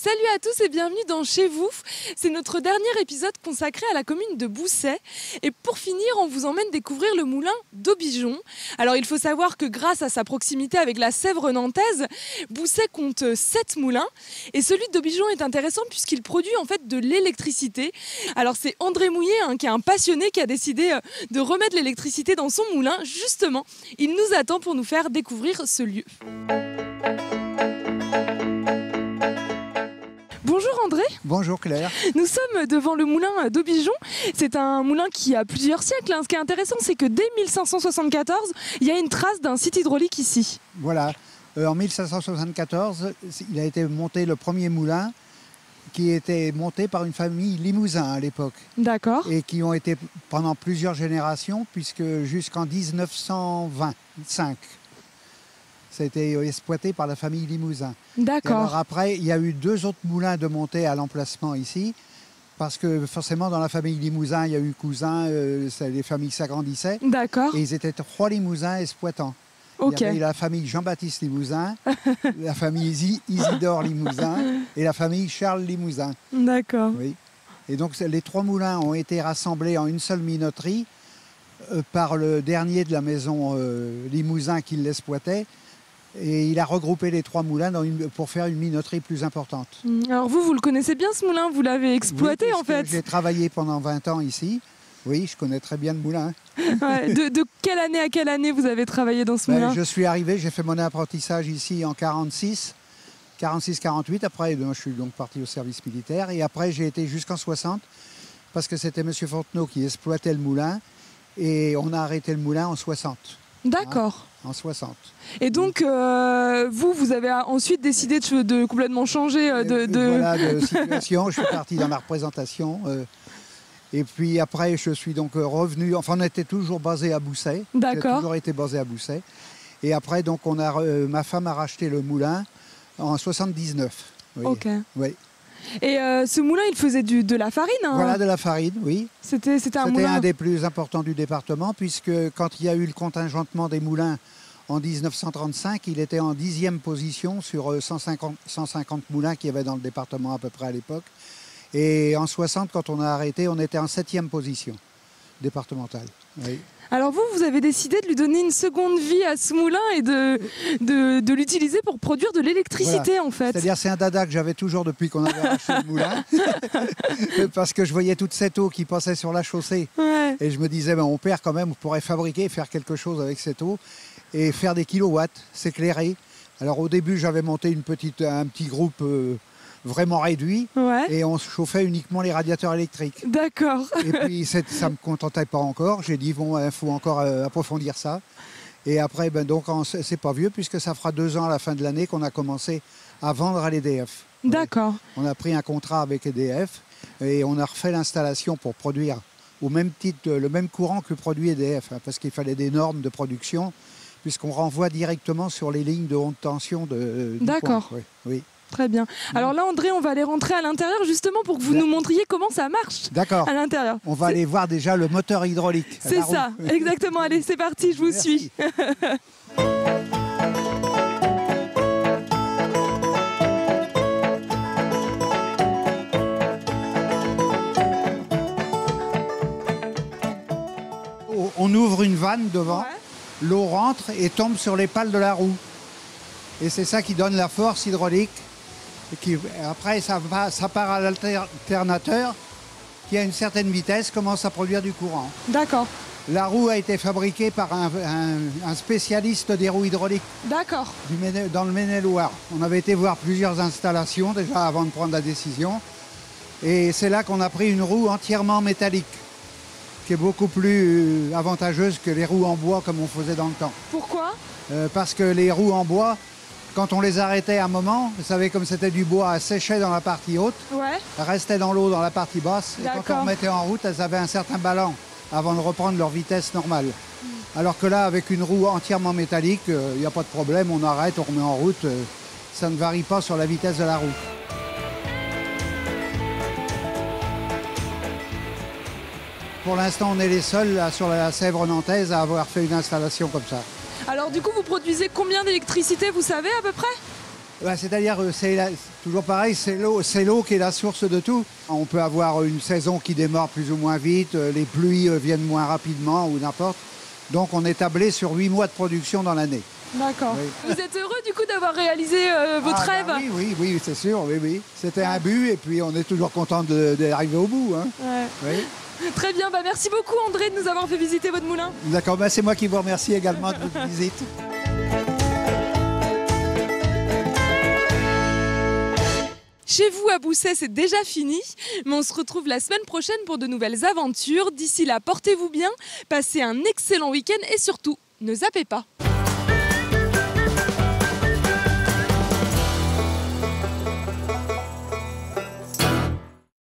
Salut à tous et bienvenue dans Chez vous. C'est notre dernier épisode consacré à la commune de Bousset. Et pour finir, on vous emmène découvrir le moulin d'Aubigeon. Alors il faut savoir que grâce à sa proximité avec la Sèvre nantaise, Bousset compte 7 moulins. Et celui d'Aubigeon est intéressant puisqu'il produit en fait de l'électricité. Alors c'est André Mouillet, qui est un passionné, qui a décidé de remettre l'électricité dans son moulin. Justement, il nous attend pour nous faire découvrir ce lieu. Bonjour André. Bonjour Claire. Nous sommes devant le moulin d'Aubigeon. C'est un moulin qui a plusieurs siècles. Ce qui est intéressant, c'est que dès 1574, il y a une trace d'un site hydraulique ici. Voilà. En 1574, il a été monté le premier moulin qui était monté par une famille Limousin à l'époque. D'accord. Et qui ont été pendant plusieurs générations, puisque jusqu'en 1925. Ça a été exploité par la famille Limousin. D'accord. Alors après, il y a eu 2 autres moulins de montée à l'emplacement ici, parce que forcément dans la famille Limousin, il y a eu cousins, les familles s'agrandissaient. D'accord. Et ils étaient 3 Limousins exploitants. Ok. Il y avait la famille Jean-Baptiste Limousin, la famille Isidore Limousin et la famille Charles Limousin. D'accord. Oui. Et donc les 3 moulins ont été rassemblés en une seule minoterie par le dernier de la maison Limousin qui l'exploitait. Et il a regroupé les 3 moulins pour faire une minoterie plus importante. Alors vous le connaissez bien ce moulin, vous l'avez exploité oui, en fait. J'ai travaillé pendant 20 ans ici. Oui, je connais très bien le moulin. Ouais, de quelle année à quelle année vous avez travaillé dans ce moulin? Je suis arrivé, j'ai fait mon apprentissage ici en 46-48. Après, je suis donc parti au service militaire. Et après, j'ai été jusqu'en 60, parce que c'était M. Fontenot qui exploitait le moulin. Et on a arrêté le moulin en 60. D'accord. En 60. Et donc, vous avez ensuite décidé de complètement changer Voilà, de situation. Je suis parti dans la représentation. Et puis après, je suis donc revenu. Enfin, on était toujours basé à Bousset. D'accord. J'ai toujours été basé à Bousset. Et après, donc, ma femme a racheté le moulin en 79. Oui. Ok. Oui. Et ce moulin, il faisait de la farine, Voilà, de la farine, oui. C'était un moulin. C'était un des plus importants du département, puisque quand il y a eu le contingentement des moulins en 1935, il était en 10e position sur 150 moulins qu'il y avait dans le département à peu près à l'époque. Et en 60, quand on a arrêté, on était en 7e position départementale. Oui. Alors vous avez décidé de lui donner une seconde vie à ce moulin et de l'utiliser pour produire de l'électricité, voilà. En fait. C'est-à-dire c'est un dada que j'avais toujours depuis qu'on avait racheté le moulin. Parce que je voyais toute cette eau qui passait sur la chaussée. Ouais. Et je me disais, on perd quand même, on pourrait fabriquer, faire quelque chose avec cette eau et faire des kilowatts, s'éclairer. Alors au début, j'avais monté un petit groupe vraiment réduit, ouais. Et on chauffait uniquement les radiateurs électriques. D'accord. Et puis ça ne me contentait pas encore. J'ai dit, il faut encore approfondir ça. Et après, donc c'est pas vieux, puisque ça fera 2 ans à la fin de l'année qu'on a commencé à vendre à l'EDF. D'accord. On a pris un contrat avec EDF et on a refait l'installation pour produire au même titre, le même courant que produit EDF, parce qu'il fallait des normes de production, puisqu'on renvoie directement sur les lignes de haute tension du D'accord. Oui, oui. Très bien. Alors là, André, on va aller rentrer à l'intérieur justement pour que vous nous montriez comment ça marche. D'accord. À l'intérieur. On va aller voir déjà le moteur hydraulique. C'est ça, exactement. Allez, c'est parti, je vous suis. On ouvre une vanne devant, ouais. L'eau rentre et tombe sur les pales de la roue. Et c'est ça qui donne la force hydraulique. Après, ça part à l'alternateur qui, à une certaine vitesse, commence à produire du courant. D'accord. La roue a été fabriquée par un spécialiste des roues hydrauliques. D'accord. Dans le Maine-et-Loire. On avait été voir plusieurs installations déjà avant de prendre la décision. Et c'est là qu'on a pris une roue entièrement métallique, qui est beaucoup plus avantageuse que les roues en bois comme on faisait dans le temps. Pourquoi ? Parce que les roues en bois, quand on les arrêtait à un moment, vous savez, comme c'était du bois, elles séchaient dans la partie haute, ouais. Elles restaient dans l'eau dans la partie basse, et quand on remettait en route, elles avaient un certain ballon avant de reprendre leur vitesse normale. Alors que là, avec une roue entièrement métallique, il n'y a pas de problème, on arrête, on remet en route, ça ne varie pas sur la vitesse de la roue. Pour l'instant, on est les seuls là, sur la Sèvre nantaise à avoir fait une installation comme ça. Alors du coup, vous produisez combien d'électricité, vous savez à peu près ? C'est-à-dire, toujours pareil, c'est l'eau qui est la source de tout. On peut avoir une saison qui démarre plus ou moins vite, les pluies viennent moins rapidement ou n'importe. Donc on est tablé sur 8 mois de production dans l'année. D'accord. Oui. Vous êtes heureux du coup d'avoir réalisé votre rêve? Oui, c'est sûr, oui. C'était un but et puis on est toujours content d'arriver au bout. Hein. Ouais. Oui. Très bien, merci beaucoup André de nous avoir fait visiter votre moulin. D'accord, c'est moi qui vous remercie également de votre visite. Chez vous à Bousset, c'est déjà fini, mais on se retrouve la semaine prochaine pour de nouvelles aventures. D'ici là, portez-vous bien, passez un excellent week-end et surtout, ne zappez pas.